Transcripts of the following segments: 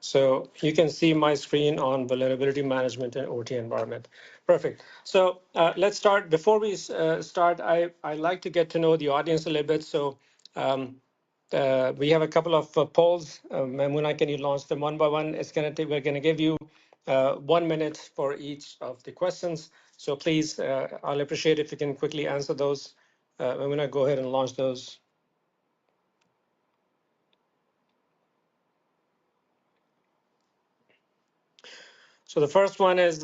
So you can see my screen on vulnerability management and OT environment. Perfect. So let's start. Before we start, I like to get to know the audience a little bit. So we have a couple of polls. Maimuna, can you launch them one by one? We're gonna give you 1 minute for each of the questions. So please, I'll appreciate if you can quickly answer those. Maimuna, go ahead and launch those. So the first one is,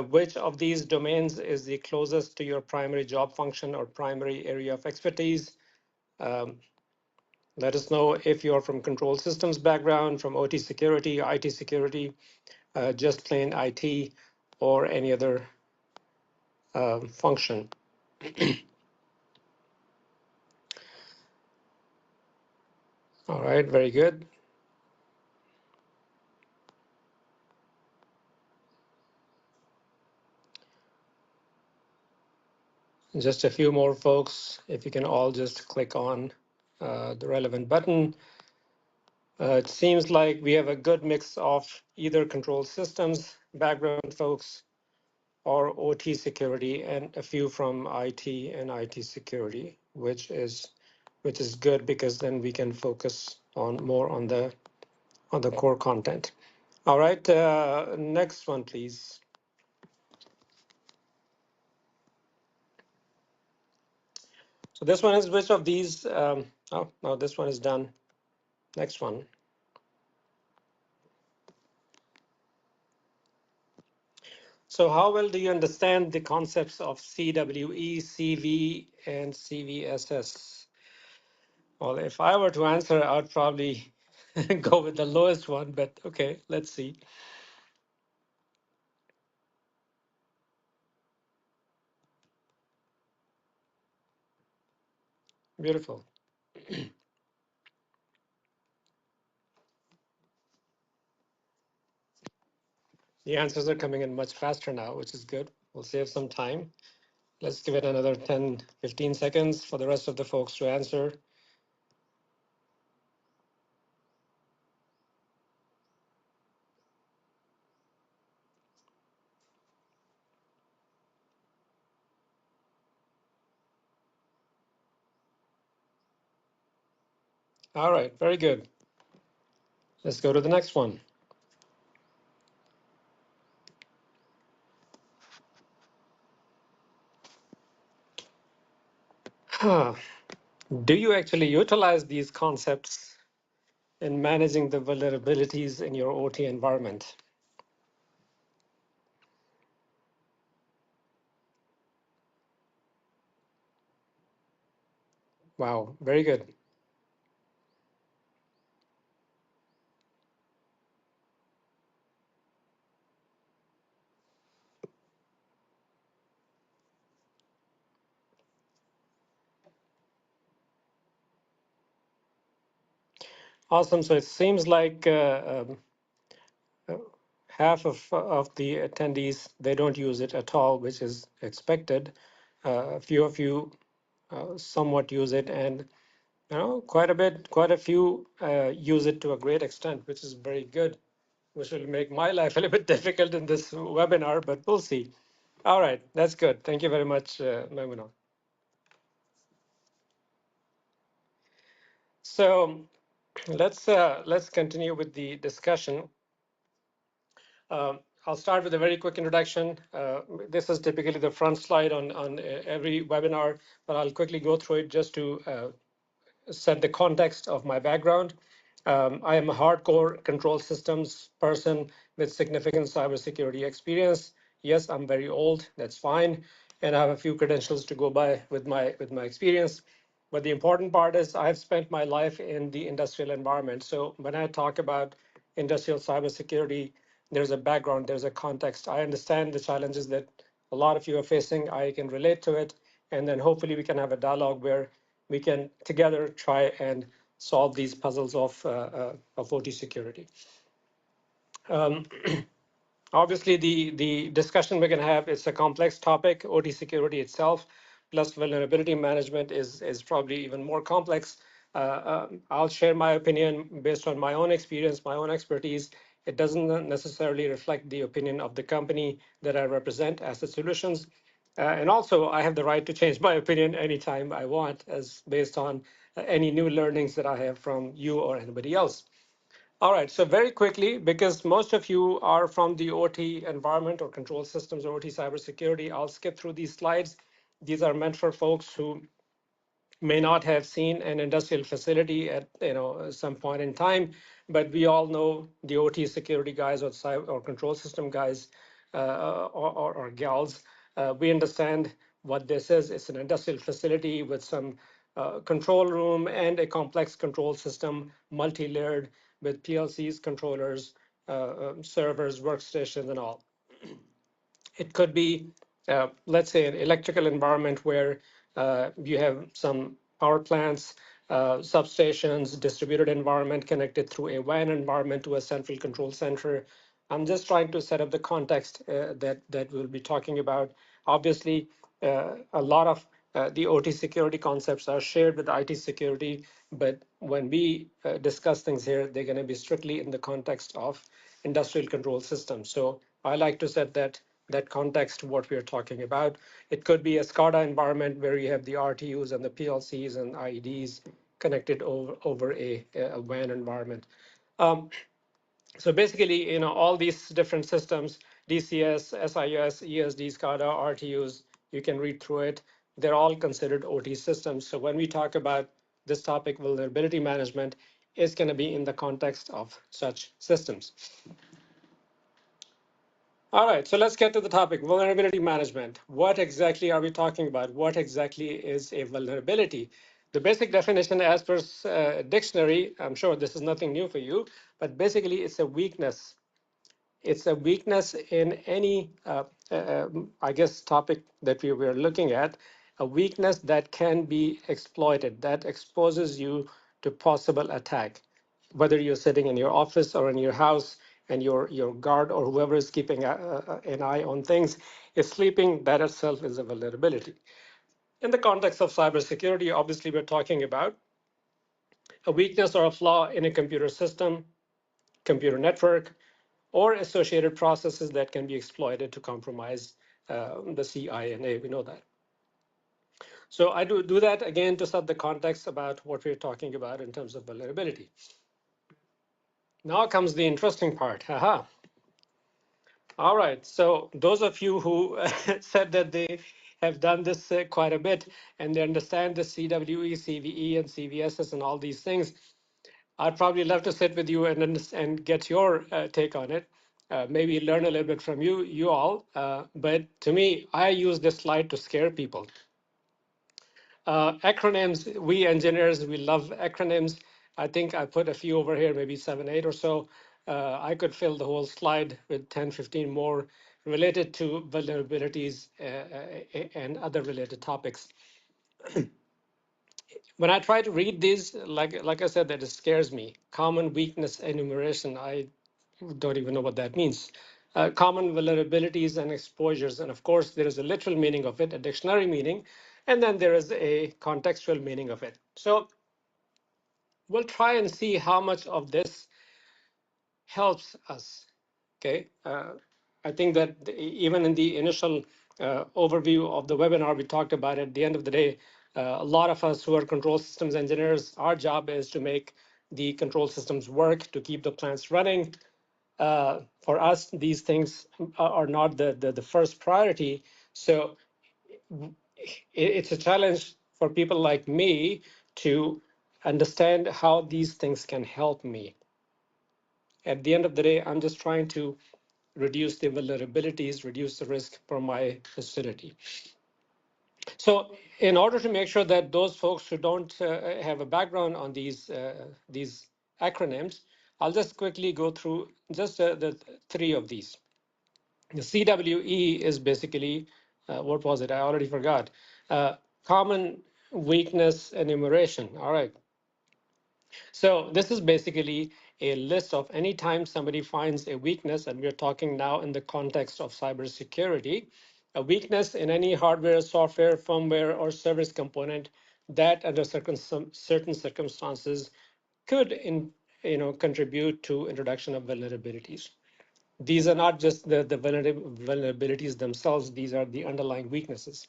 which of these domains is the closest to your primary job function or primary area of expertise? Um, Let us know if you're from control systems background, from OT security, IT security, just plain IT, or any other function. All right, very good. Just a few more folks, if you can all just click on the relevant button. It seems like we have a good mix of either control systems background folks or OT security, and a few from IT and IT security, which is good because then we can focus on more on the core content. All right, next one, please. So this one is which of these? Oh no, this one is done. Next one. So how well do you understand the concepts of CWE, CV, and CVSS? Well, if I were to answer, I would probably go with the lowest one, but okay, let's see. Beautiful. The answers are coming in much faster now, which is good. We'll save some time. Let's give it another 10, 15 seconds for the rest of the folks to answer. All right, very good. Let's go to the next one. Do you actually utilize these concepts in managing the vulnerabilities in your OT environment? Wow, very good. Awesome. So it seems like half of the attendees, they don't use it at all, which is expected. A few of you somewhat use it, and quite a few use it to a great extent, which is very good, which will make my life a little bit difficult in this webinar, but we'll see. All right, that's good. Thank you very much, Maimuna. So let's continue with the discussion. I'll start with a very quick introduction. This is typically the front slide on every webinar, but I'll quickly go through it just to set the context of my background. I am a hardcore control systems person with significant cybersecurity experience. Yes, I'm very old, that's fine. And I have a few credentials to go by with my experience. But the important part is I've spent my life in the industrial environment. So when I talk about industrial cybersecurity, there's a background, there's a context. I understand the challenges that a lot of you are facing. I can relate to it. And then hopefully we can have a dialogue where we can together try and solve these puzzles of OT security. Obviously, the discussion we're going to have is a complex topic. OT security itself, plus vulnerability management is probably even more complex. I'll share my opinion based on my own experience, my own expertise. It doesn't necessarily reflect the opinion of the company that I represent, Asset Solutions. And also, I have the right to change my opinion anytime I want, as based on any new learnings that I have from you or anybody else. All right, so very quickly, because most of you are from the OT environment or control systems or OT cybersecurity, I'll skip through these slides. These are meant for folks who may not have seen an industrial facility at some point in time, but we all know the OT security guys or or control system guys or gals. We understand what this is. It's an industrial facility with some control room and a complex control system, multi-layered with PLCs, controllers, servers, workstations, and all. It could be, let's say, an electrical environment where you have some power plants, substations, distributed environment connected through a WAN environment to a central control center. I'm just trying to set up the context that we'll be talking about. Obviously, a lot of the OT security concepts are shared with IT security, but when we discuss things here, they're going to be strictly in the context of industrial control systems. So I like to set that context to what we are talking about. It could be a SCADA environment where you have the RTUs and the PLCs and IEDs connected over a WAN environment. So basically, all these different systems, DCS, SIS, ESD, SCADA, RTUs, you can read through it. They're all considered OT systems. So when we talk about this topic, vulnerability management, it's going to be in the context of such systems. All right, so let's get to the topic, vulnerability management. What exactly are we talking about? What exactly is a vulnerability? The basic definition as per dictionary, I'm sure this is nothing new for you, but basically it's a weakness. It's a weakness in any, I guess, topic that we were looking at, a weakness that can be exploited, that exposes you to possible attack, whether you're sitting in your office or in your house and your guard or whoever is keeping an eye on things is sleeping, that itself is a vulnerability. In the context of cybersecurity, obviously, we're talking about a weakness or a flaw in a computer system, computer network, or associated processes that can be exploited to compromise the CINA. We know that. So I do that again to set the context about what we're talking about in terms of vulnerability. Now comes the interesting part. Haha. All right. So those of you who said that they have done this quite a bit and they understand the CWE, CVE, and CVSS and all these things, I'd probably love to sit with you and get your take on it. Maybe learn a little bit from you all. But to me, I use this slide to scare people. Acronyms, we engineers, we love acronyms. I think I put a few over here, maybe 7, 8 or so. I could fill the whole slide with 10, 15 more related to vulnerabilities and other related topics. When I try to read these, like I said, that it scares me. Common weakness enumeration, I don't even know what that means. Common vulnerabilities and exposures. And of course, there is a literal meaning of it, a dictionary meaning, and then there is a contextual meaning of it. So we'll try and see how much of this helps us. Okay. I think that even in the initial overview of the webinar, we talked about at the end of the day, a lot of us who are control systems engineers, our job is to make the control systems work, to keep the plants running. For us, these things are not the first priority. So it's a challenge for people like me to understand how these things can help me. At the end of the day, I'm just trying to reduce the vulnerabilities, reduce the risk for my facility. So in order to make sure that those folks who don't have a background on these acronyms, I'll just quickly go through just the 3 of these. The CWE is basically, what was it? I already forgot. Common weakness enumeration. All right. So this is basically a list of any time somebody finds a weakness, and we're talking now in the context of cybersecurity, a weakness in any hardware, software, firmware, or service component that under certain circumstances could contribute to introduction of vulnerabilities. These are not just the vulnerabilities themselves, these are the underlying weaknesses.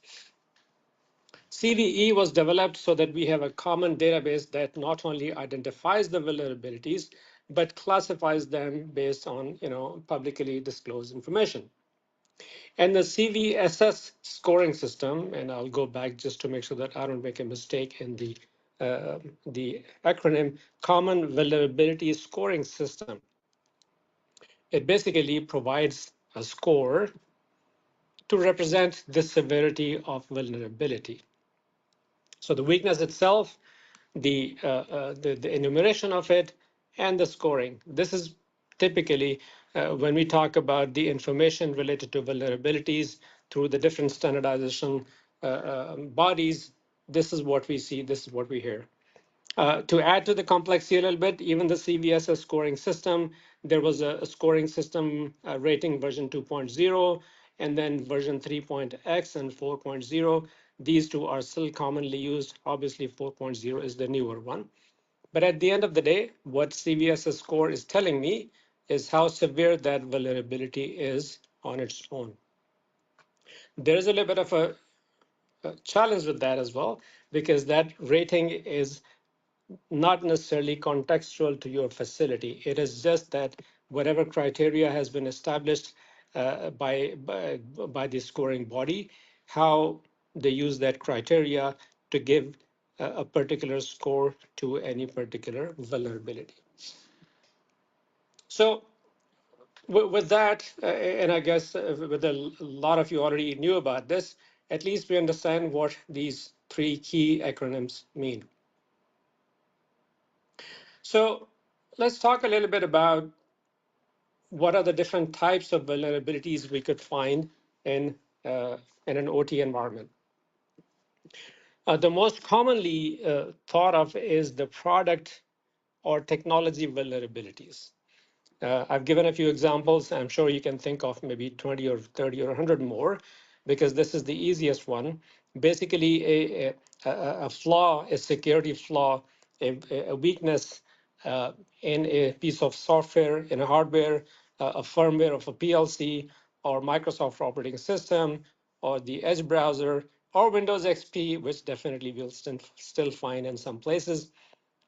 CVE was developed so that we have a common database that not only identifies the vulnerabilities, but classifies them based on publicly disclosed information. And the CVSS scoring system, and I'll go back just to make sure that I don't make a mistake in the acronym, Common Vulnerability Scoring System. It basically provides a score to represent the severity of vulnerability. So the weakness itself, the enumeration of it, and the scoring. This is typically when we talk about the information related to vulnerabilities through the different standardization bodies. This is what we see. This is what we hear. To add to the complexity a little bit, even the CVSS scoring system, there was a scoring system rating version 2.0, and then version 3.x and 4.0. These two are still commonly used. Obviously, 4.0 is the newer one. But at the end of the day, what CVSS score is telling me is how severe that vulnerability is on its own. There is a little bit of a challenge with that as well, because that rating is not necessarily contextual to your facility. It is just that whatever criteria has been established by the scoring body, how they use that criteria to give a particular score to any particular vulnerability. So with that, and I guess with a lot of you already knew about this, at least we understand what these three key acronyms mean. So let's talk a little bit about what are the different types of vulnerabilities we could find in, in an OT environment. The most commonly thought of is the product or technology vulnerabilities. I've given a few examples. I'm sure you can think of maybe 20 or 30 or 100 more, because this is the easiest one. Basically, a flaw, a security flaw, a weakness in a piece of software, in a hardware, a firmware of a PLC, or Microsoft operating system, or the Edge browser, or Windows XP, which definitely we'll still find in some places.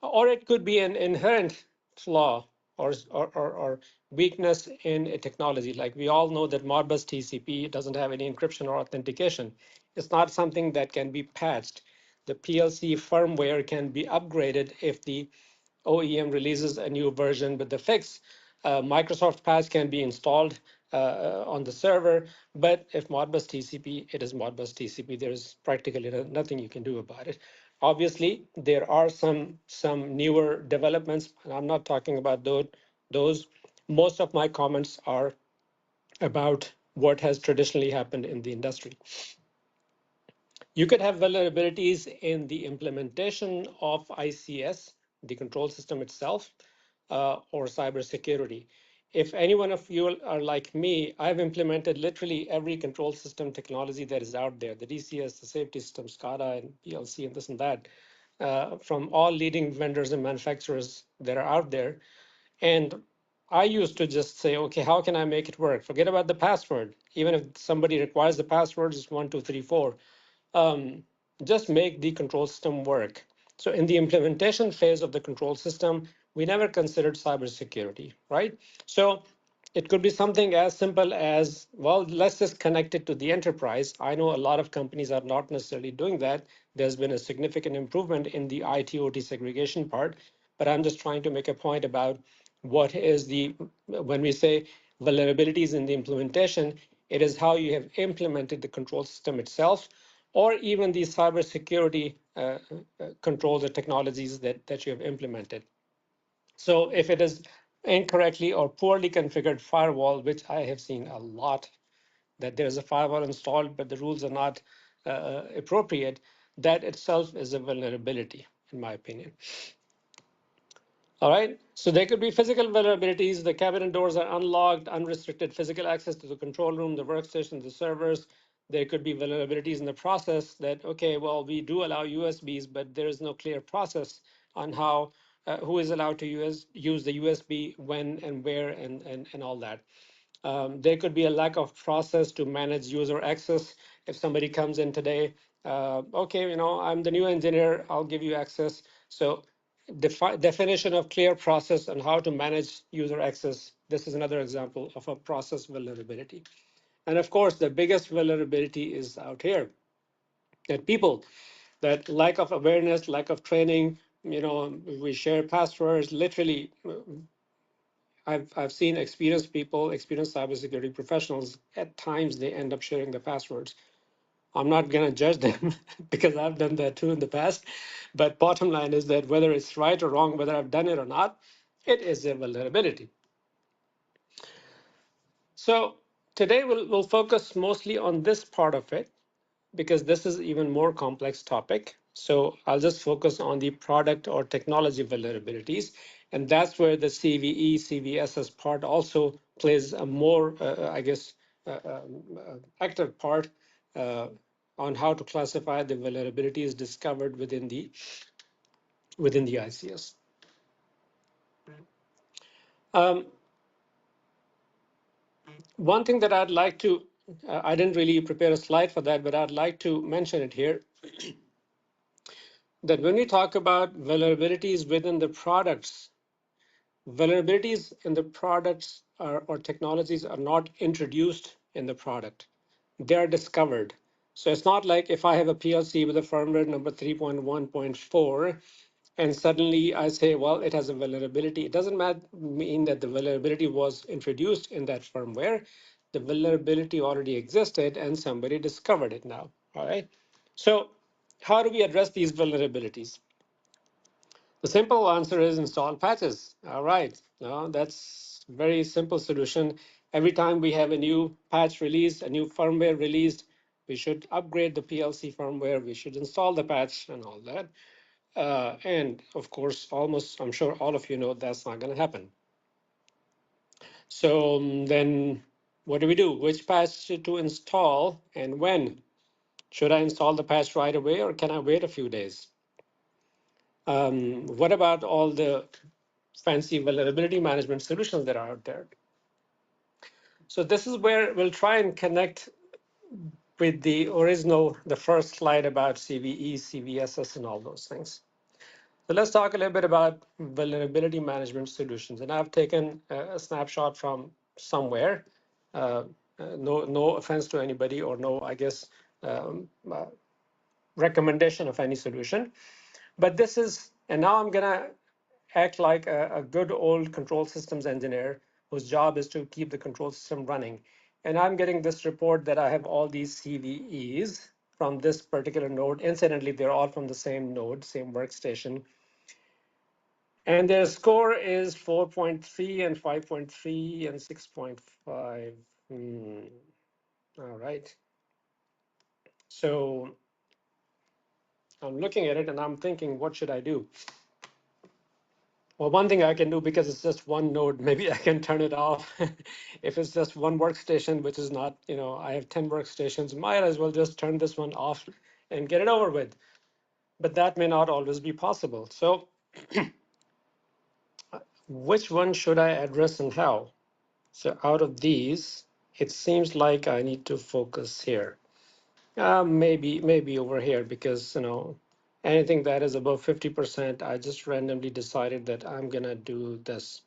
Or it could be an inherent flaw or weakness in a technology. Like we all know that Modbus TCP doesn't have any encryption or authentication. It's not something that can be patched. The PLC firmware can be upgraded if the OEM releases a new version with the fix. Microsoft patch can be installed on the server, but if Modbus TCP, it is Modbus TCP. There is practically nothing you can do about it. Obviously, there are some newer developments, and I'm not talking about those. Most of my comments are about what has traditionally happened in the industry. You could have vulnerabilities in the implementation of ICS, the control system itself, or cybersecurity. If any one of you are like me, I've implemented literally every control system technology that is out there, the DCS, the safety system, SCADA, and PLC, and this and that, from all leading vendors and manufacturers that are out there. And I used to just say, okay, how can I make it work? Forget about the password. Even if somebody requires the password, it's 1234. Just make the control system work. So in the implementation phase of the control system, we never considered cybersecurity, right? So it could be something as simple as, well, let's just connect it to the enterprise. I know a lot of companies are not necessarily doing that. There's been a significant improvement in the IT-OT segregation part, but I'm just trying to make a point about what is when we say vulnerabilities in the implementation, it is how you have implemented the control system itself, or even the cybersecurity controls or technologies that you have implemented. So if it is incorrectly or poorly configured firewall, which I have seen a lot, that there's a firewall installed, but the rules are not appropriate, that itself is a vulnerability, in my opinion. All right, so there could be physical vulnerabilities. The cabinet doors are unlocked, unrestricted physical access to the control room, the workstation, the servers. There could be vulnerabilities in the process that, okay, well, we do allow USBs, but there is no clear process on how, who is allowed to use the USB when and where and all that. There could be a lack of process to manage user access. If somebody comes in today, okay, I'm the new engineer, I'll give you access. So definition of clear process and how to manage user access. This is another example of a process vulnerability. And of course, the biggest vulnerability is out here, that people, that lack of awareness, lack of training, we share passwords. Literally, I've seen experienced people, experienced cybersecurity professionals, at times they end up sharing the passwords. I'm not going to judge them because I've done that too in the past. But bottom line is that whether it's right or wrong, whether I've done it or not, it is a vulnerability. So today we'll focus mostly on this part of it, because this is even more complex topic. So I'll just focus on the product or technology vulnerabilities. And that's where the CVE, CVSS part also plays a more, I guess, active part on how to classify the vulnerabilities discovered within the ICS. One thing that I'd like to, I didn't really prepare a slide for that, but I'd like to mention it here, that when we talk about vulnerabilities within the products, vulnerabilities in the products or technologies are not introduced in the product. They are discovered. So it's not like if I have a PLC with a firmware number 3.1.4 and suddenly I say, well, it has a vulnerability. It doesn't mean that the vulnerability was introduced in that firmware. The vulnerability already existed and somebody discovered it now. All right. So how do we address these vulnerabilities? The simple answer is install patches. All right, now that's very simple solution. Every time we have a new patch released, a new firmware released, we should upgrade the PLC firmware, we should install the patch and all that. And of course, I'm sure all of you know that's not going to happen. So then what do we do? Which patch to install and when? Should I install the patch right away or can I wait a few days? What about all the fancy vulnerability management solutions that are out there? So this is where we'll try and connect with the original, the first slide about CVE, CVSS, and all those things. So let's talk a little bit about vulnerability management solutions. And I've taken a snapshot from somewhere. No offense to anybody or no, I guess, recommendation of any solution. But this is, and now I'm gonna act like a good old control systems engineer whose job is to keep the control system running. And I'm getting this report that I have all these CVEs from this particular node. Incidentally, they're all from the same node, same workstation. And their score is 4.3 and 5.3 and 6.5. All right. So I'm looking at it and I'm thinking, what should I do? Well, one thing I can do, because it's just one node, maybe I can turn it off. If it's just one workstation, which is not, I have 10 workstations, might as well just turn this one off and get it over with. But that may not always be possible. So which one should I address and how? So out of these, it seems like I need to focus here. Maybe over here, because, anything that is above 50%, I just randomly decided that I'm gonna do this.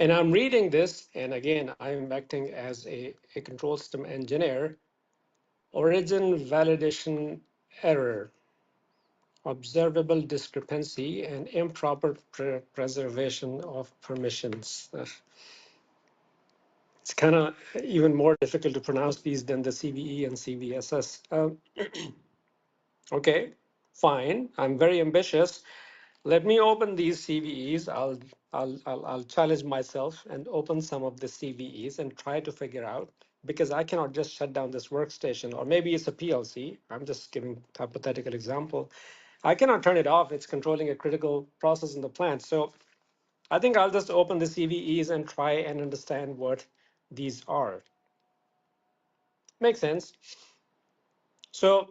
And I'm reading this, and again, I'm acting as a control system engineer. Origin validation error, observable discrepancy, and improper preservation of permissions. It's kind of even more difficult to pronounce these than the CVE and CVSS. Okay, fine. I'm very ambitious. Let me open these CVEs. I'll challenge myself and open some of the CVEs and try to figure out, because I cannot just shut down this workstation, or maybe it's a PLC. I'm just giving a hypothetical example. I cannot turn it off. It's controlling a critical process in the plant. So I think I'll just open the CVEs and try and understand what these are. Makes sense. So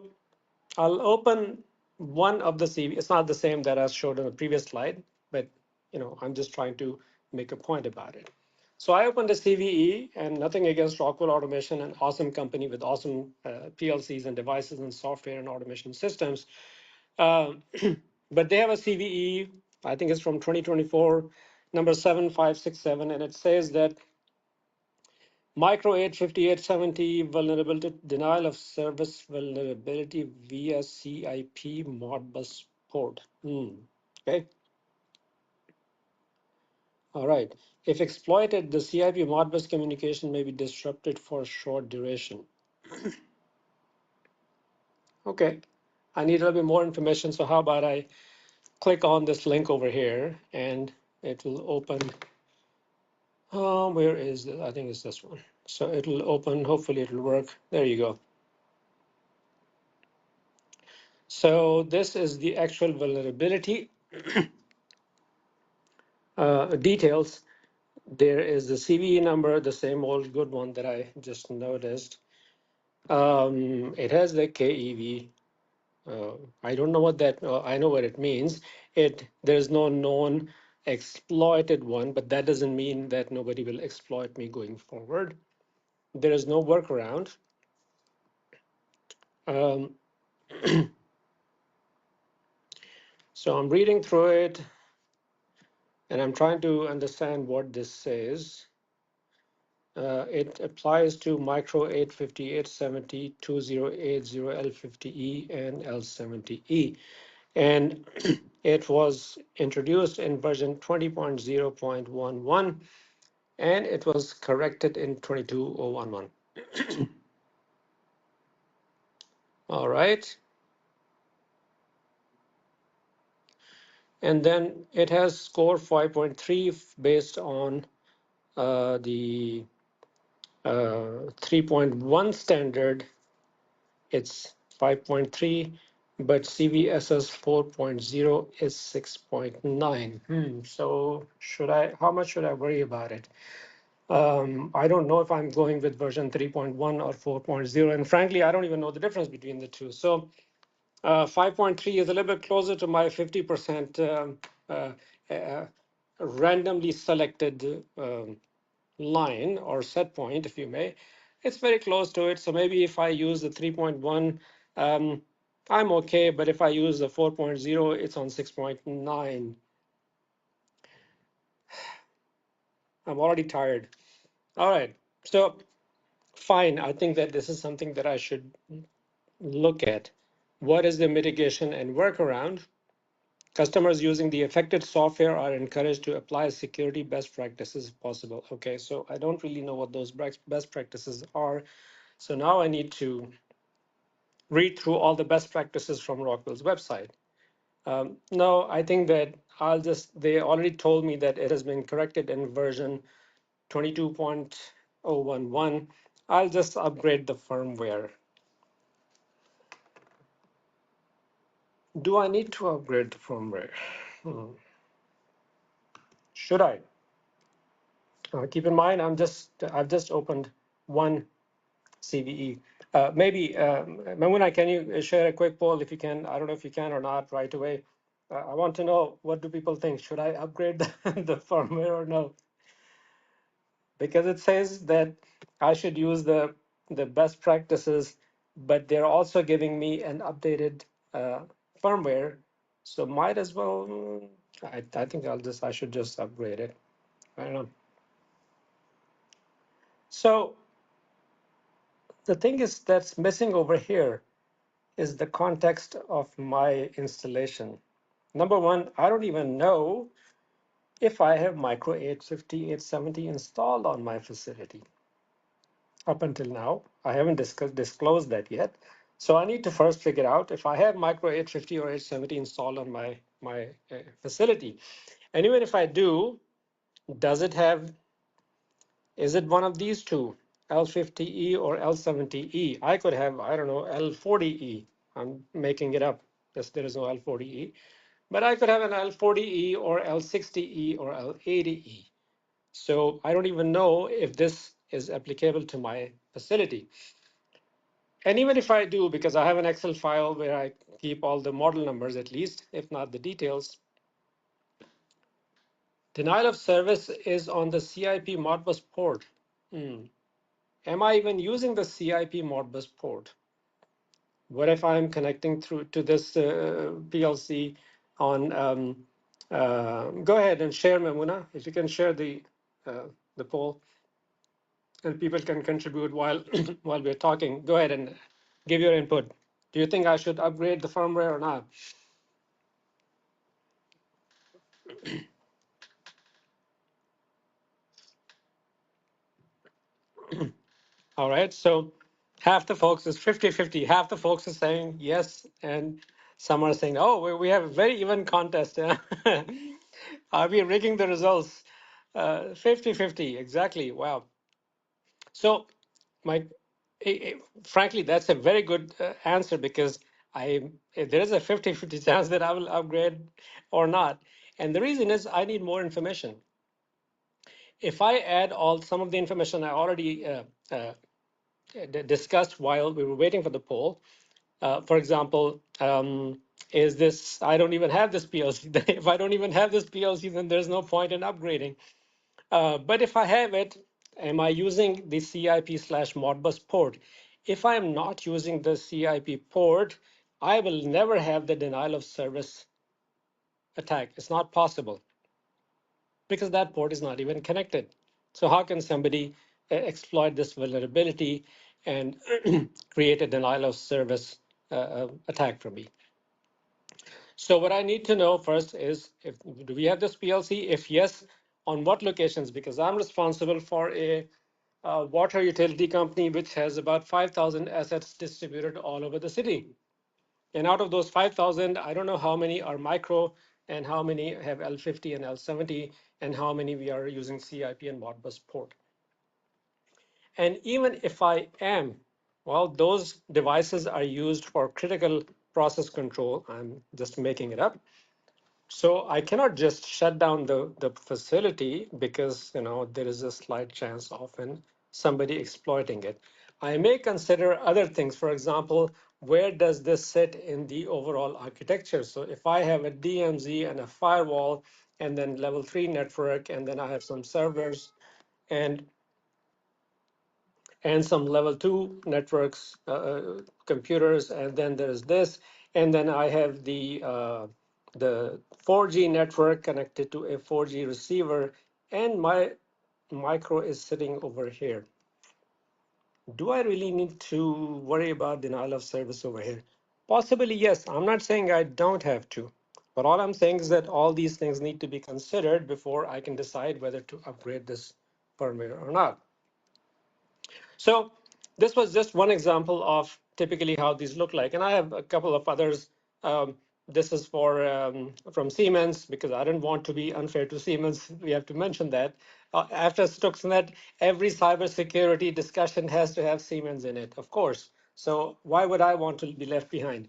I'll open one of the CV. It's not the same that I showed on the previous slide, but I'm just trying to make a point about it. So I opened a CVE, and nothing against Rockwell Automation, an awesome company with awesome PLCs and devices and software and automation systems. Uh, but they have a CVE, I think it's from 2024, number 7567, and it says that Micro 85870 vulnerability denial of service vulnerability via CIP Modbus port. Okay. All right. If exploited, the CIP Modbus communication may be disrupted for a short duration. Okay. I need a little bit more information. So how about I click on this link over here and it will open. Where is it? I think it's this one. So it'll open. Hopefully it'll work. There you go. So this is the actual vulnerability details. There is the CVE number, the same old good one that I just noticed. It has the KEV. I don't know what that, I know what it means. There's no known exploited one, but that doesn't mean that nobody will exploit me going forward. There is no workaround. Um, so I'm reading through it and I'm trying to understand what this says. It applies to micro 850, 870, 2080, L50E, and L70E. And it was introduced in version 20.0.11, and it was corrected in 22011. All right. And then it has score 5.3 based on the 3.1 standard. It's 5.3, but CVSS 4.0 is 6.9. So how much should I worry about it? I don't know if I'm going with version 3.1 or 4.0, and frankly, I don't even know the difference between the two. So 5.3 is a little bit closer to my 50% randomly selected line or set point, if you may. It's very close to it. So maybe if I use the 3.1, I'm okay. But if I use the 4.0, it's on 6.9. I'm already tired. All right. So fine. I think that this is something that I should look at. What is the mitigation and workaround? Customers using the affected software are encouraged to apply security best practices if possible. Okay, so I don't really know what those best practices are. So now I need to read through all the best practices from Rockwell's website. No, I think that they already told me that it has been corrected in version 22.011. I'll just upgrade the firmware. Do I need to upgrade the firmware? Should I? Keep in mind, I've just opened one CVE. Maybe, Mamuna, can you share a quick poll if you can? I don't know if you can or not right away. I want to know, what do people think? Should I upgrade the firmware or no? Because it says that I should use the best practices, but they're also giving me an updated firmware. So might as well, I think I should just upgrade it. I don't know. So the thing is that's missing over here is the context of my installation. Number one, I don't even know if I have micro 850, 870 installed on my facility. Up until now, I haven't disclosed that yet. So I need to first figure out if I have micro 850 or 870 installed on my facility. And even if I do, does it have, is it one of these two, L50E or L70E? I could have, I don't know, L40E. I'm making it up because there is no L40E. But I could have an L40E or L60E or L80E. So I don't even know if this is applicable to my facility. And even if I do, because I have an Excel file where I keep all the model numbers at least, if not the details, denial of service is on the CIP Modbus port. Am I even using the CIP Modbus port? What if I'm connecting through to this PLC on, go ahead and share, Mamuna, if you can share the poll and people can contribute while while we're talking. Go ahead and give your input. Do you think I should upgrade the firmware or not? All right, so half the folks is 50-50. Half the folks are saying yes, and some are saying, oh, we have a very even contest. Yeah? Are we rigging the results? 50-50, exactly. Wow. So my, frankly, that's a very good answer because there is a 50-50 chance that I will upgrade or not. And the reason is I need more information. If I add all some of the information I already discussed while we were waiting for the poll, for example, is this, I don't even have this PLC. If I don't even have this PLC, then there's no point in upgrading. But if I have it, am I using the CIP/Modbus port? If I'm not using the CIP port, I will never have the denial of service attack. It's not possible because that port is not even connected. So how can somebody exploit this vulnerability and create a denial of service attack for me? So what I need to know first is, do we have this PLC? If yes, on what locations? Because I'm responsible for a water utility company which has about 5,000 assets distributed all over the city. And out of those 5,000, I don't know how many are micro and how many have L50 and L70 and how many we are using CIP and Modbus port. And even if I am, well, those devices are used for critical process control. I'm just making it up. So I cannot just shut down the facility because there is a slight chance often somebody exploiting it. I may consider other things. For example, where does this sit in the overall architecture? So if I have a DMZ and a firewall and then level 3 network, and then I have some servers and some level 2 networks, computers, and then there's this, and then I have the 4G network connected to a 4G receiver, and my micro is sitting over here. Do I really need to worry about denial of service over here? Possibly, yes. I'm not saying I don't have to, but all I'm saying is that all these things need to be considered before I can decide whether to upgrade this firmware or not. So this was just one example of typically how these look like. And I have a couple of others. This is from Siemens, because I don't want to be unfair to Siemens. We have to mention that. After Stuxnet, every cybersecurity discussion has to have Siemens in it, of course. So why would I want to be left behind?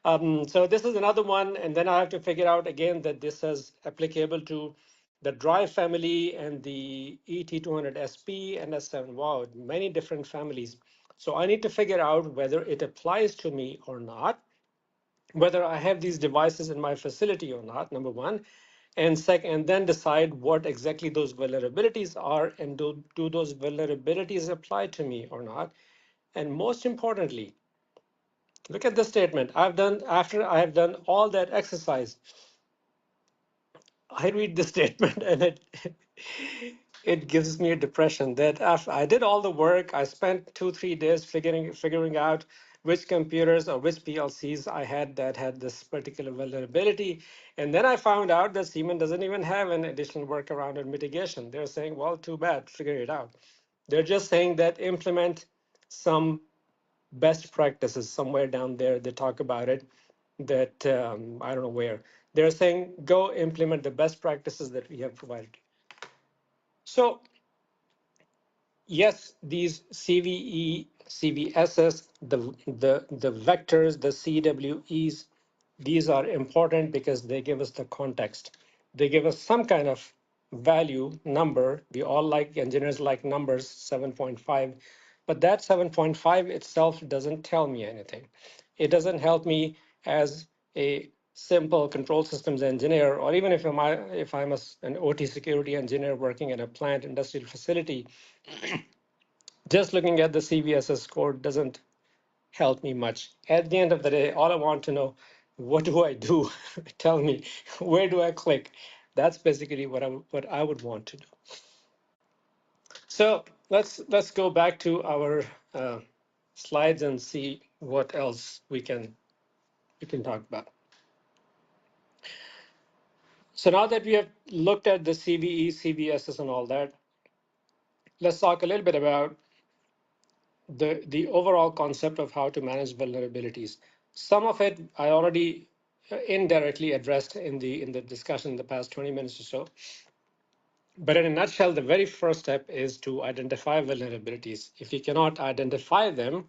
So this is another one. And then I have to figure out again that this is applicable to the Drive family and the ET200SP and S7. Wow, many different families. So I need to figure out whether it applies to me or not, whether I have these devices in my facility or not, number one. And second, and then decide what exactly those vulnerabilities are, and do those vulnerabilities apply to me or not. And most importantly, look at the statement. After I have done all that exercise, I read the statement and it gives me a depression that after I did all the work, I spent 2-3 days figuring out which computers or which PLCs I had that had this particular vulnerability. And then I found out that Siemens doesn't even have an additional workaround and mitigation. They're saying, well, too bad, figure it out. They're just saying that implement some best practices somewhere down there. They talk about it that I don't know where. They're saying go implement the best practices that we have provided. So yes, these CVE, CVSS, the vectors, the CWEs, these are important because they give us the context. They give us some kind of value number. We all like, engineers like numbers, 7.5. But that 7.5 itself doesn't tell me anything. It doesn't help me as a simple control systems engineer, or even if I'm an OT security engineer working in a plant industrial facility. Just looking at the CVSS score doesn't help me much. At the end of the day, all I want to know, what do I do? Tell me, where do I click? That's basically what I would want to do. So let's go back to our slides and see what else we can talk about. So now that we have looked at the CVE, CVSS, and all that, let's talk a little bit about the overall concept of how to manage vulnerabilities. Some of it I already indirectly addressed in the discussion in the past 20 minutes or so. But in a nutshell, the very first step is to identify vulnerabilities. If you cannot identify them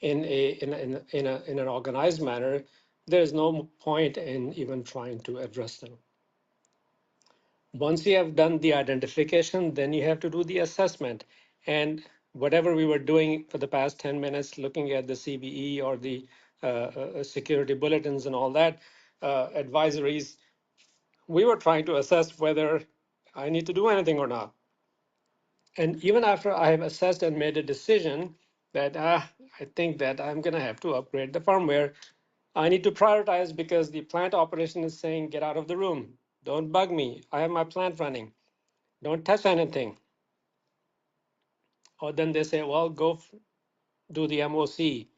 in an organized manner, there is no point in even trying to address them. Once you have done the identification, then you have to do the assessment. And whatever we were doing for the past 10 minutes, looking at the CVE or the security bulletins and all that, advisories, we were trying to assess whether I need to do anything or not. And even after I have assessed and made a decision that I think that I'm going to have to upgrade the firmware, I need to prioritize because the plant operation is saying, get out of the room. Don't bug me. I have my plant running. Don't touch anything. Or then they say, well, go do the MOC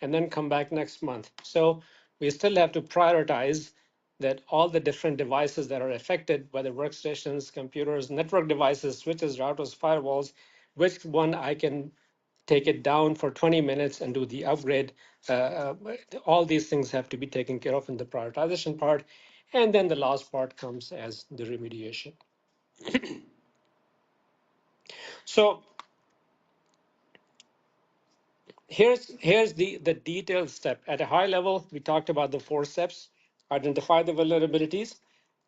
and then come back next month. So we still have to prioritize that all the different devices that are affected, whether workstations, computers, network devices, switches, routers, firewalls, which one I can take it down for 20 minutes and do the upgrade. All these things have to be taken care of in the prioritization part. And then the last part comes as the remediation. So here's the detailed step. At a high level, we talked about the 4 steps: identify the vulnerabilities,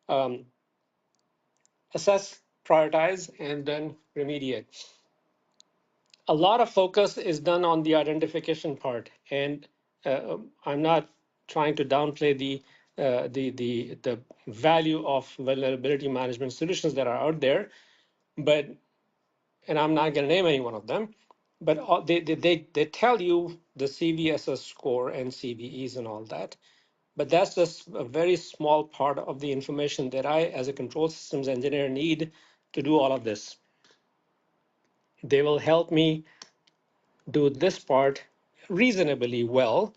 um, assess, prioritize, and then remediate. A lot of focus is done on the identification part, and I'm not trying to downplay the value of vulnerability management solutions that are out there, but and I'm not going to name any one of them, but they tell you the CVSS score and CVEs and all that. But that's just a very small part of the information that I, as a control systems engineer, need to do all of this. They will help me do this part reasonably well,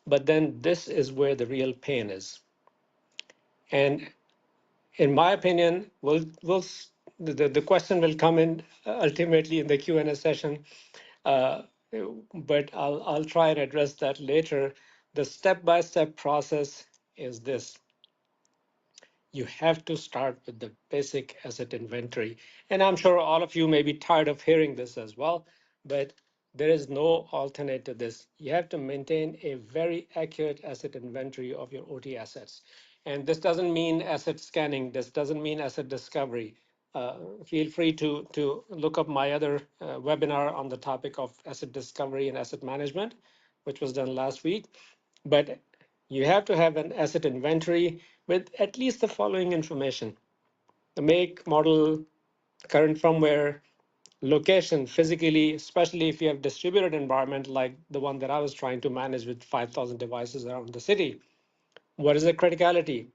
but then this is where the real pain is. And in my opinion, the question will come in ultimately in the Q&A session, uh, but I'll try and address that later. The step-by-step process is this. You have to start with the basic asset inventory. And I'm sure all of you may be tired of hearing this as well, but there is no alternate to this. You have to maintain a very accurate asset inventory of your OT assets. And this doesn't mean asset scanning. This doesn't mean asset discovery. Feel free to look up my other webinar on the topic of asset discovery and asset management, which was done last week. But you have to have an asset inventory with at least the following information: the make, model, current firmware, location physically, especially if you have distributed environment like the one that I was trying to manage with 5,000 devices around the city. What is the criticality?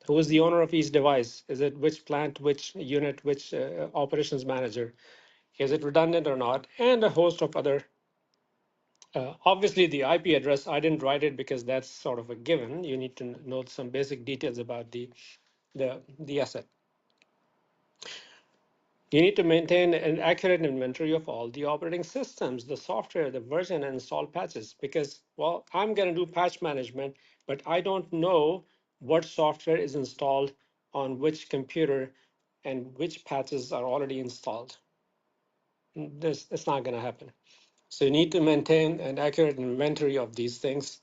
Who is the owner of each device? Is it which plant, which unit, which operations manager? Is it redundant or not? And a host of other. Obviously, the IP address, I didn't write it because that's sort of a given. You need to know some basic details about the asset. You need to maintain an accurate inventory of all the operating systems, the software, the version, and install patches. Because, well, I'm going to do patch management, but I don't know what software is installed on which computer and which patches are already installed. It's not going to happen. So you need to maintain an accurate inventory of these things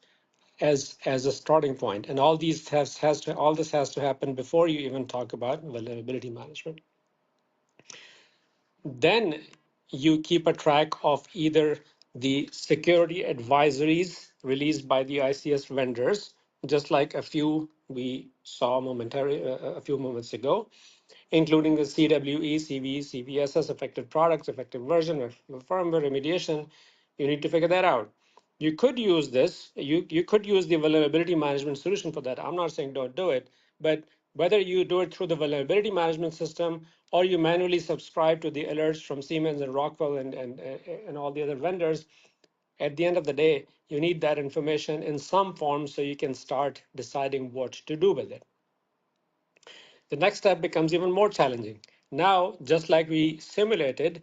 as a starting point. And all this has to happen before you even talk about vulnerability management. Then you keep a track of either the security advisories released by the ICS vendors, just like a few we saw a few moments ago, including the CWE, CVE, CVSS, affected products, effective version, firmware remediation. You need to figure that out. You could use this. You could use the vulnerability management solution for that. I'm not saying don't do it, but whether you do it through the vulnerability management system or you manually subscribe to the alerts from Siemens and Rockwell and all the other vendors, at the end of the day, you need that information in some form so you can start deciding what to do with it. The next step becomes even more challenging. Now, just like we simulated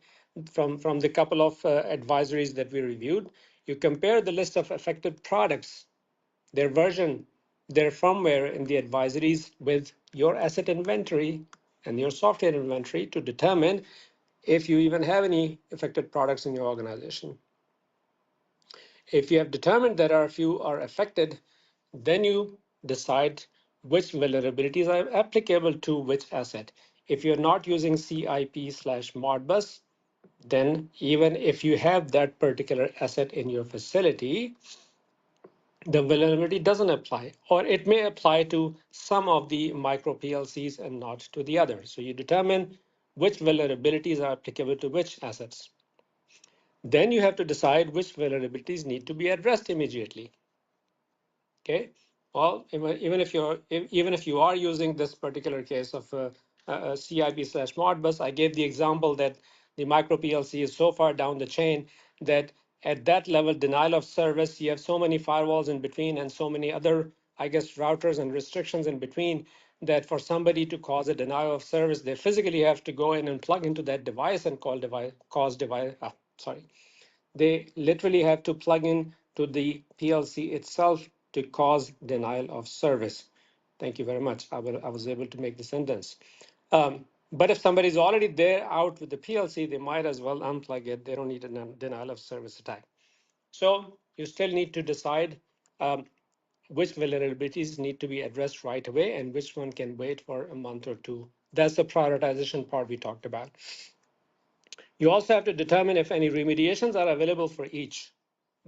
from the couple of advisories that we reviewed, you compare the list of affected products, their version, their firmware in the advisories with your asset inventory and your software inventory to determine if you even have any affected products in your organization. If you have determined that a few are affected, then you decide which vulnerabilities are applicable to which asset. If you're not using CIP/Modbus, then even if you have that particular asset in your facility, the vulnerability doesn't apply, or it may apply to some of the micro PLCs and not to the others. So you determine which vulnerabilities are applicable to which assets. Then you have to decide which vulnerabilities need to be addressed immediately. Okay. Well, even if you are using this particular case of CIP/Modbus, I gave the example that the micro PLC is so far down the chain that at that level, denial of service, you have so many firewalls in between and so many other, I guess, routers and restrictions in between that for somebody to cause a denial of service, they physically have to go in and plug into that device and they literally have to plug in to the PLC itself to cause denial of service. Thank you very much. I was able to make the sentence. But if somebody's already there out with the PLC, they might as well unplug it. They don't need a denial of service attack. So you still need to decide which vulnerabilities need to be addressed right away and which one can wait for a month or two. That's the prioritization part we talked about. You also have to determine if any remediations are available for each.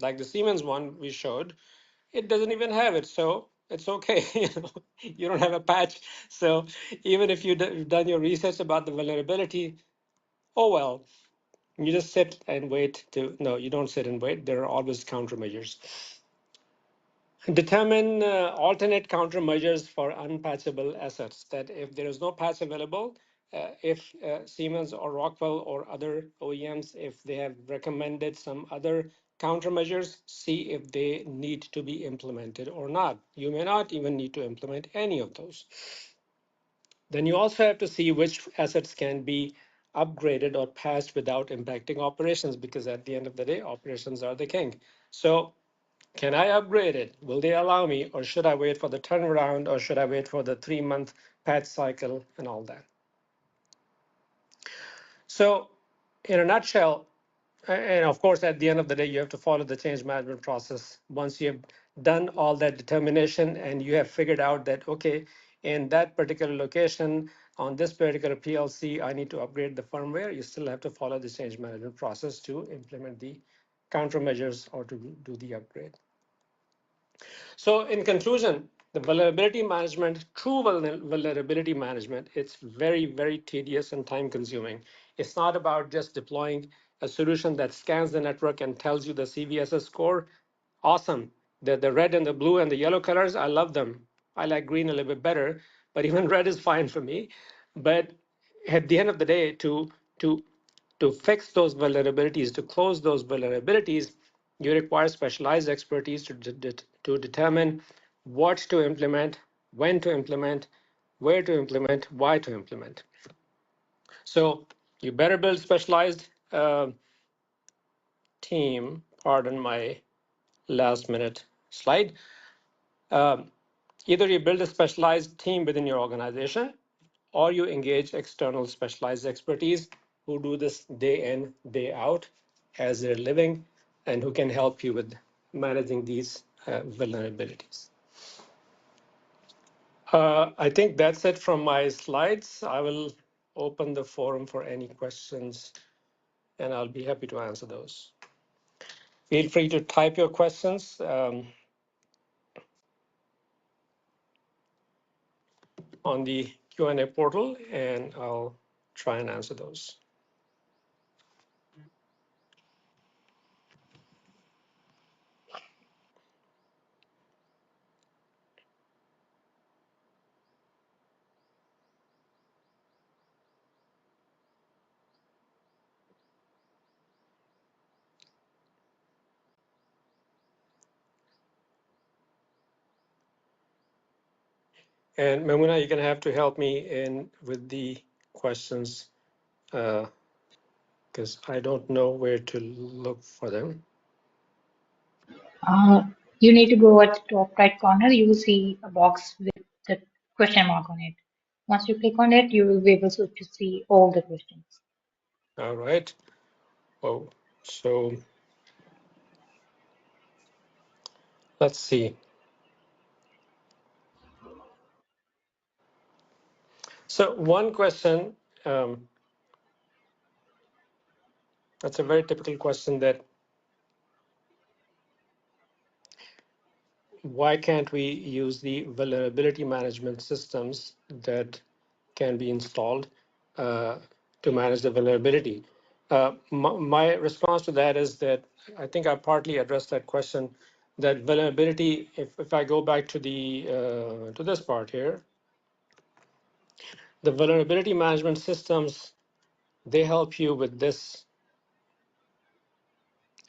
Like the Siemens one we showed, it doesn't even have it, so it's okay. You don't have a patch. So even if you've done your research about the vulnerability, oh well, you just sit and wait no, you don't sit and wait. There are always countermeasures. Determine alternate countermeasures for unpatchable assets, that if there is no patch available, if Siemens or Rockwell or other OEMs, if they have recommended some other countermeasures, see if they need to be implemented or not. You may not even need to implement any of those. Then you also have to see which assets can be upgraded or patched without impacting operations, because at the end of the day, operations are the king. So can I upgrade it? Will they allow me? Or should I wait for the turnaround? Or should I wait for the 3-month patch cycle and all that? So in a nutshell, and of course, at the end of the day, you have to follow the change management process. Once you have done all that determination and you have figured out that, okay, in that particular location, on this particular PLC, I need to upgrade the firmware, you still have to follow the change management process to implement the countermeasures or to do the upgrade. So in conclusion, the vulnerability management, true vulnerability management, it's very, very tedious and time consuming. It's not about just deploying a solution that scans the network and tells you the CVSS score. Awesome. The red and the blue and the yellow colors, I love them. I like green a little bit better, but even red is fine for me. But at the end of the day, to to fix those vulnerabilities, to close those vulnerabilities, you require specialized expertise to determine what to implement, when to implement, where to implement, why to implement. So you better build specialized team. Pardon my last minute slide. Either you build a specialized team within your organization, or you engage external specialized expertise who do this day in, day out as they're living, and who can help you with managing these vulnerabilities. I think that's it from my slides. I will open the forum for any questions, and I'll be happy to answer those. Feel free to type your questions on the Q&A portal, and I'll try and answer those. And Memuna, you're going to have to help me in with the questions because I don't know where to look for them. You need to go at the top right corner. You will see a box with the question mark on it. Once you click on it, you will be able to see all the questions. All right. Oh, so let's see. So one question, that's a very typical question, that why can't we use the vulnerability management systems that can be installed to manage the vulnerability? My response to that is that I think I partly addressed that question. That vulnerability, if I go back to the to this part here, the vulnerability management systems, they help you with this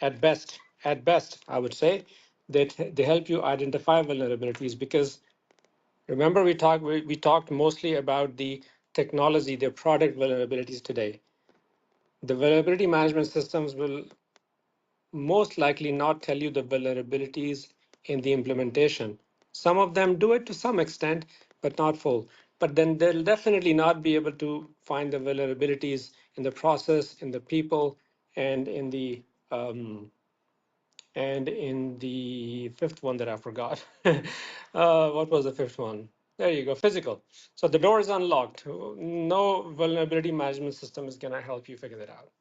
at best, I would say, that they help you identify vulnerabilities. Because remember, we talked mostly about the technology, the product vulnerabilities today. The vulnerability management systems will most likely not tell you the vulnerabilities in the implementation. Some of them do it to some extent, but not full. But then they'll definitely not be able to find the vulnerabilities in the process, in the people, and in the fifth one that I forgot. What was the fifth one? There you go, physical. So the door is unlocked. No vulnerability management system is going to help you figure that out.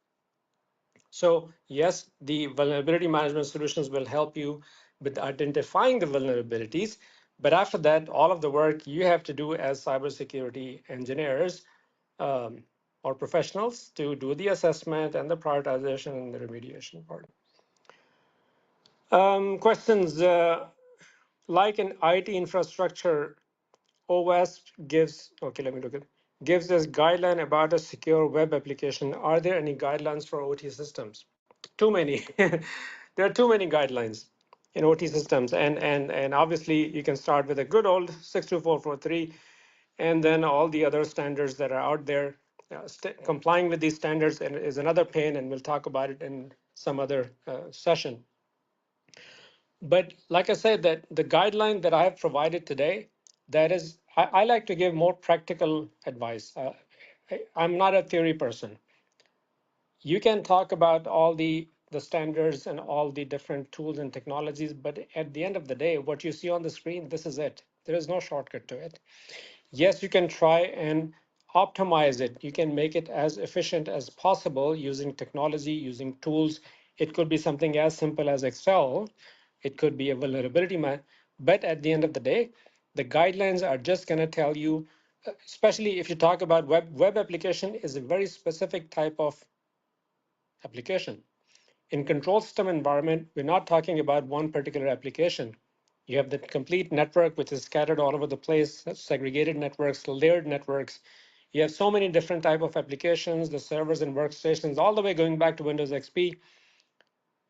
So yes, the vulnerability management solutions will help you with identifying the vulnerabilities. But after that, all of the work you have to do as cybersecurity engineers or professionals to do the assessment and the prioritization and the remediation part. Questions like an IT infrastructure, OS gives, okay, let me look at, gives us guideline about a secure web application. Are there any guidelines for OT systems? Too many. There are too many guidelines in OT systems. And obviously you can start with a good old 62443 and then all the other standards that are out there. Complying with these standards is another pain, and we'll talk about it in some other session. But like I said, that the guideline that I have provided today, that is, I like to give more practical advice. I'm not a theory person. You can talk about all the standards and all the different tools and technologies, but at the end of the day, what you see on the screen, this is it. There is no shortcut to it. Yes, you can try and optimize it. You can make it as efficient as possible using technology, using tools. It could be something as simple as Excel. It could be a vulnerability map. But at the end of the day, the guidelines are just going to tell you, especially if you talk about web application is a very specific type of application. In control system environment, we're not talking about one particular application. You have the complete network, which is scattered all over the place, segregated networks, layered networks. You have so many different type of applications, the servers and workstations, all the way going back to Windows XP.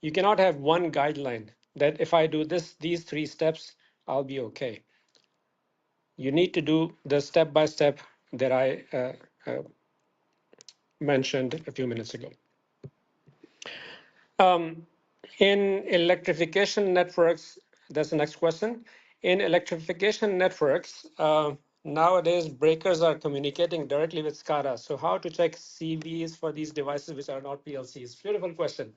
You cannot have one guideline that if I do these three steps, I'll be okay. You need to do the step-by-step that I mentioned a few minutes ago. In electrification networks, that's the next question. In electrification networks, nowadays breakers are communicating directly with SCADA. So how to check CVs for these devices which are not PLCs? Beautiful question.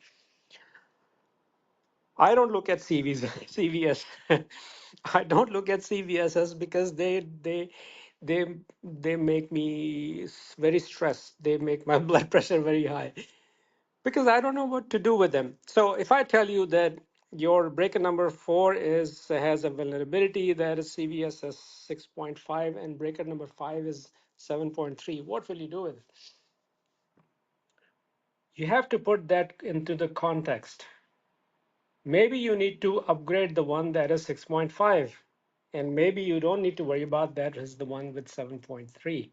I don't look at CVs, CVS. I don't look at CVSs because they they make me very stressed. They make my blood pressure very high. Because I don't know what to do with them. So if I tell you that your breaker number 4 is has a vulnerability that is CVSS 6.5 and breaker number 5 is 7.3, what will you do with it? You have to put that into the context. Maybe you need to upgrade the one that is 6.5, and maybe you don't need to worry about that is the one with 7.3.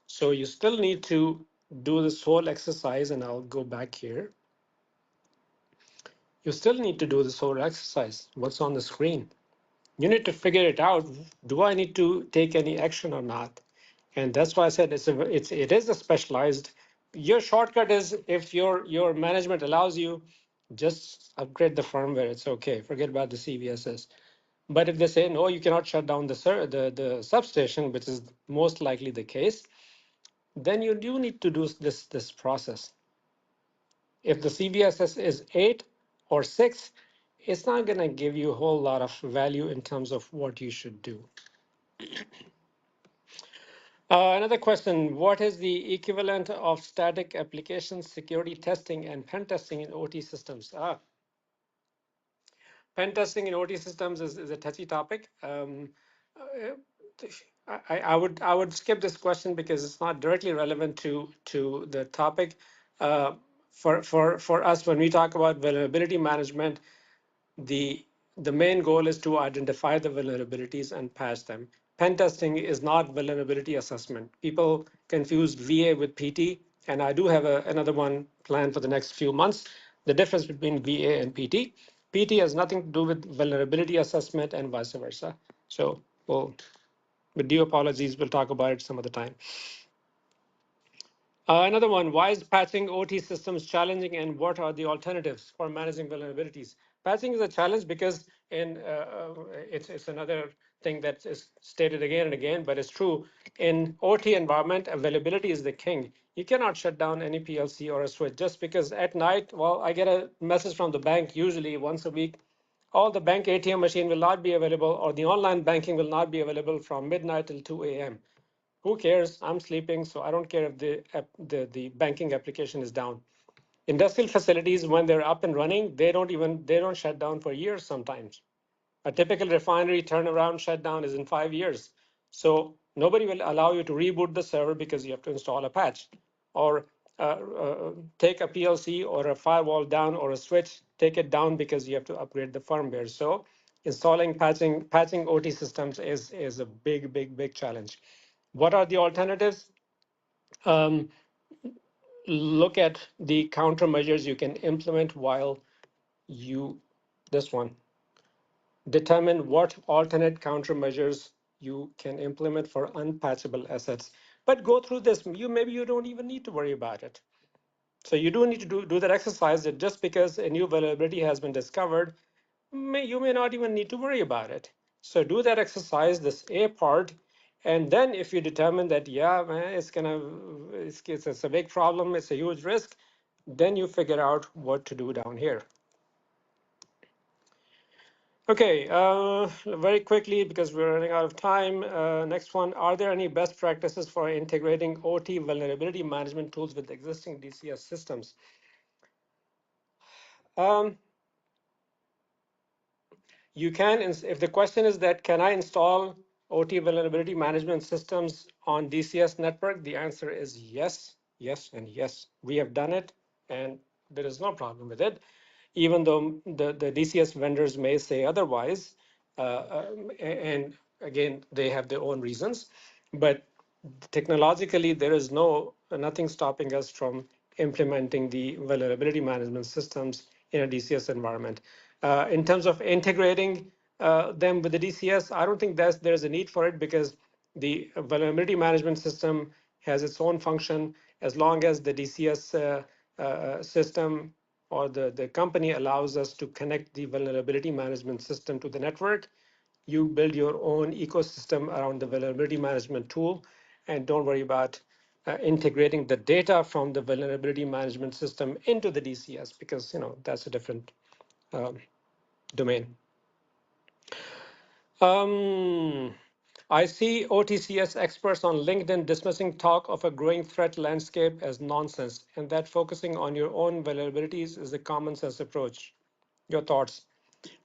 So you still need to do this whole exercise, and I'll go back here. You still need to do this whole exercise. What's on the screen? You need to figure it out. Do I need to take any action or not? And that's why I said it is a specialized. Your shortcut is if your management allows you, just upgrade the firmware. It's okay. Forget about the CVSS. But if they say no, you cannot shut down the substation, which is most likely the case, then you do need to do this process. If the CVSS is 8 or 6, it's not going to give you a whole lot of value in terms of what you should do. Another question, what is the equivalent of static application security testing and pen testing in OT systems? Pen testing in OT systems is a touchy topic. Uh, I would skip this question because it's not directly relevant to the topic. Uh, for us, when we talk about vulnerability management, the the main goal is to identify the vulnerabilities and patch them. Pen testing is not vulnerability assessment. People confuse VA with PT, and I do have another one planned for the next few months. The difference between VA and PT. PT has nothing to do with vulnerability assessment and vice versa. So, well, with due apologies, we'll talk about it some other time. Another one, why is patching OT systems challenging and what are the alternatives for managing vulnerabilities? Patching is a challenge because it's another thing that is stated again and again, but it's true. In OT environment, availability is the king. You cannot shut down any PLC or a switch just because at night, well, I get a message from the bank usually once a week. All the bank ATM machine will not be available or the online banking will not be available from midnight till 2 a.m. Who cares? I'm sleeping, so I don't care if the banking application is down. Industrial facilities, when they're up and running, they don't shut down for years sometimes. A typical refinery turnaround shutdown is in 5 years. So nobody will allow you to reboot the server because you have to install a patch, or take a PLC or a firewall down or a switch, take it down because you have to upgrade the firmware. So installing patching OT systems is a big challenge. What are the alternatives? Um, Look at the countermeasures you can implement while you, this one, determine what alternate countermeasures you can implement for unpatchable assets. But go through this. Maybe you don't even need to worry about it. So you do need to do that exercise that just because a new vulnerability has been discovered, you may not even need to worry about it. So do that exercise, this A part, and then if you determine that, yeah, man, it's a big problem, it's a huge risk, then you figure out what to do down here. Okay, very quickly, because we're running out of time. Next one, are there any best practices for integrating OT vulnerability management tools with existing DCS systems? Um, You can, if the question is that, can I install OT vulnerability management systems on DCS network? The answer is yes, yes, and yes. We have done it, and there is no problem with it, even though the DCS vendors may say otherwise. And again, they have their own reasons, but technologically, there is nothing stopping us from implementing the vulnerability management systems in a DCS environment. In terms of integrating them with the DCS, I don't think there's a need for it because the vulnerability management system has its own function as long as the DCS system or the company allows us to connect the vulnerability management system to the network. You build your own ecosystem around the vulnerability management tool and don't worry about integrating the data from the vulnerability management system into the DCS because that's a different um, domain. Um, I see OTCS experts on LinkedIn dismissing talk of a growing threat landscape as nonsense, and that focusing on your own vulnerabilities is a common sense approach. Your thoughts?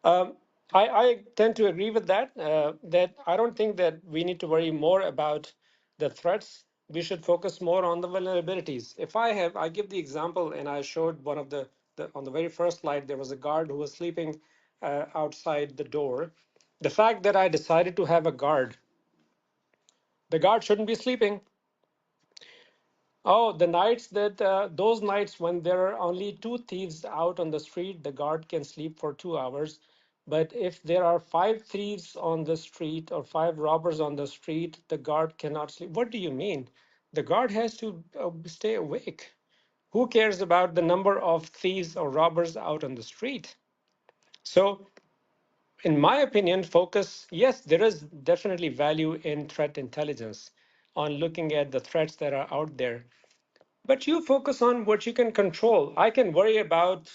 Um, I tend to agree with that. That I don't think that we need to worry more about the threats. We should focus more on the vulnerabilities. I give the example, and I showed one of the on the very first slide, there was a guard who was sleeping outside the door. The fact that I decided to have a guard, the guard shouldn't be sleeping. Oh, the nights that those nights when there are only two thieves out on the street, the guard can sleep for 2 hours. But if there are five thieves on the street or five robbers on the street, the guard cannot sleep. What do you mean? The guard has to stay awake. Who cares about the number of thieves or robbers out on the street? So, in my opinion, focus, yes, there is definitely value in threat intelligence on looking at the threats that are out there, but you focus on what you can control. I can worry about,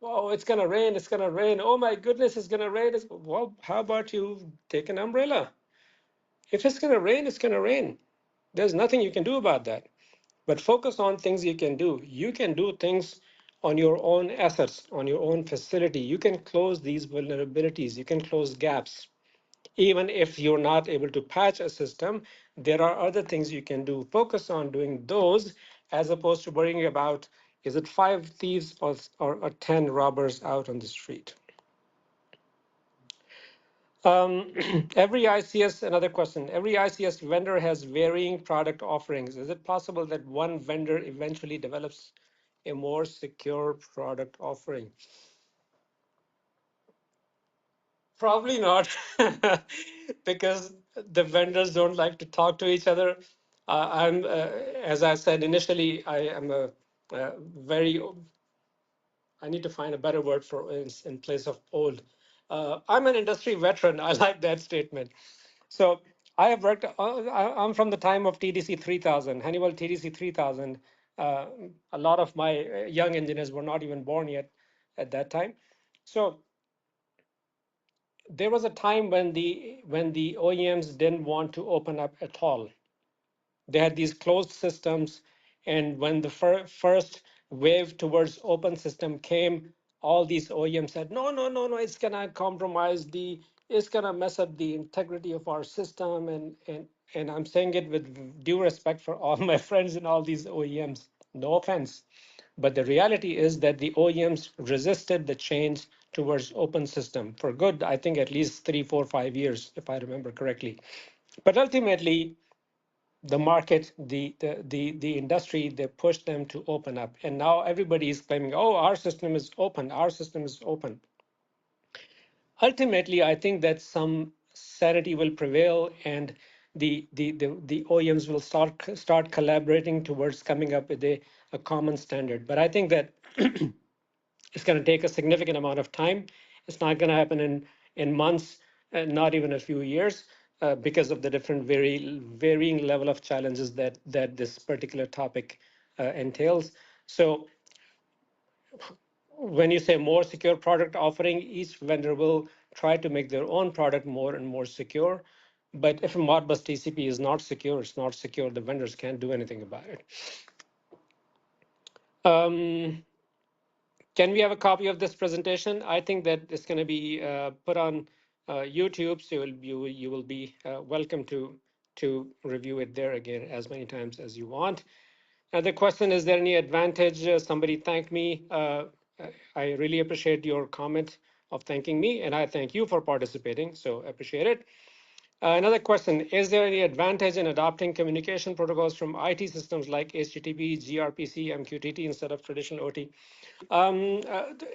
oh, it's going to rain, it's going to rain. Oh my goodness, it's going to rain. Well, how about you take an umbrella? If it's going to rain, it's going to rain. There's nothing you can do about that. But focus on things you can do. You can do things on your own assets, on your own facility. You can close these vulnerabilities, you can close gaps. Even if you're not able to patch a system, there are other things you can do. Focus on doing those as opposed to worrying about, is it five thieves or 10 robbers out on the street? Every ICS, another question. Every ICS vendor has varying product offerings. Is it possible that one vendor eventually develops a more secure product offering? Probably not, because the vendors don't like to talk to each other. As I said initially, I am very, I need to find a better word for in place of old. I'm an industry veteran. I like that statement. So I have worked, I'm from the time of TDC 3000, Honeywell TDC 3000. Uh, a lot of my young engineers were not even born yet at that time. So there was a time when the OEMs didn't want to open up at all. They had these closed systems, and when the first wave towards open system came, all these OEMs said, no, no, no, no, it's gonna compromise it's gonna mess up the integrity of our system, and I'm saying it with due respect for all my friends in all these OEMs. No offense. But the reality is that the OEMs resisted the change towards open system for good, I think at least 3, 4, 5 years, if I remember correctly. But ultimately, the market, the industry, they pushed them to open up. And now everybody is claiming, oh, our system is open, our system is open. Ultimately, I think that some sanity will prevail, and the OEMs will start collaborating towards coming up with a common standard. But I think that it's going to take a significant amount of time. It's not going to happen in months, not even a few years, because of the different varying level of challenges that this particular topic entails. So when you say more secure product offering, each vendor will try to make their own product more and more secure. But if a Modbus TCP is not secure, it's not secure. The vendors can't do anything about it. Can we have a copy of this presentation? I think that it's going to be put on YouTube, so you will be welcome to review it there again as many times as you want. And the question, is there any advantage? Somebody thanked me. I really appreciate your comment of thanking me, and I thank you for participating, so appreciate it. Another question, is there any advantage in adopting communication protocols from IT systems like HTTP, gRPC, MQTT instead of traditional OT?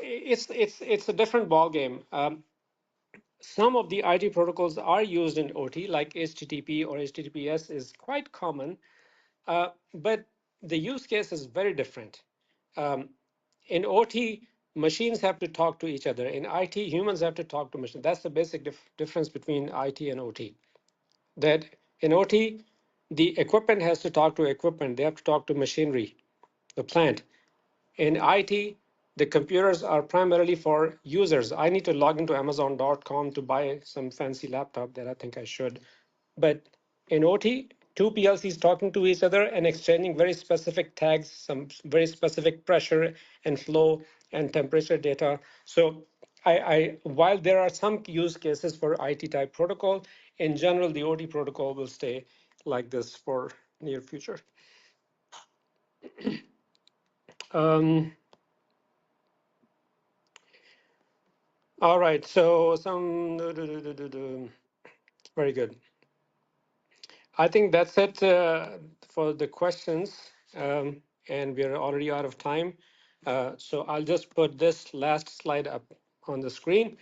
It's a different ballgame. Some of the IT protocols are used in OT, like HTTP or HTTPS is quite common, but the use case is very different. Um, in OT, machines have to talk to each other. In IT, humans have to talk to machines. That's the basic difference between IT and OT. That in OT, the equipment has to talk to equipment. They have to talk to machinery, the plant. In IT, the computers are primarily for users. I need to log into Amazon.com to buy some fancy laptop that I think I should. But in OT, two PLCs talking to each other and exchanging very specific tags, some very specific pressure and flow and temperature data. So while there are some use cases for IT type protocol, in general, the OT protocol will stay like this for near future. Um, all right, so very good. I think that's it for the questions, and we are already out of time. So I'll just put this last slide up on the screen.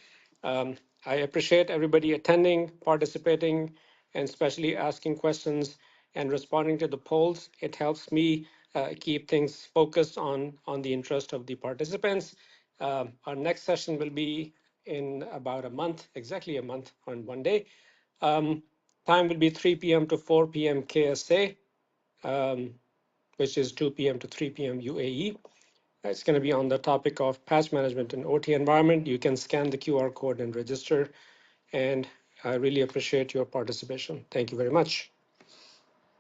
I appreciate everybody attending, participating, and especially asking questions and responding to the polls. It helps me keep things focused on the interest of the participants. Our next session will be in about a month, exactly a month on one day. Time will be 3 p.m. to 4 p.m. KSA, which is 2 p.m. to 3 p.m. UAE. It's going to be on the topic of patch management in OT environment. You can scan the QR code and register. And I really appreciate your participation. Thank you very much.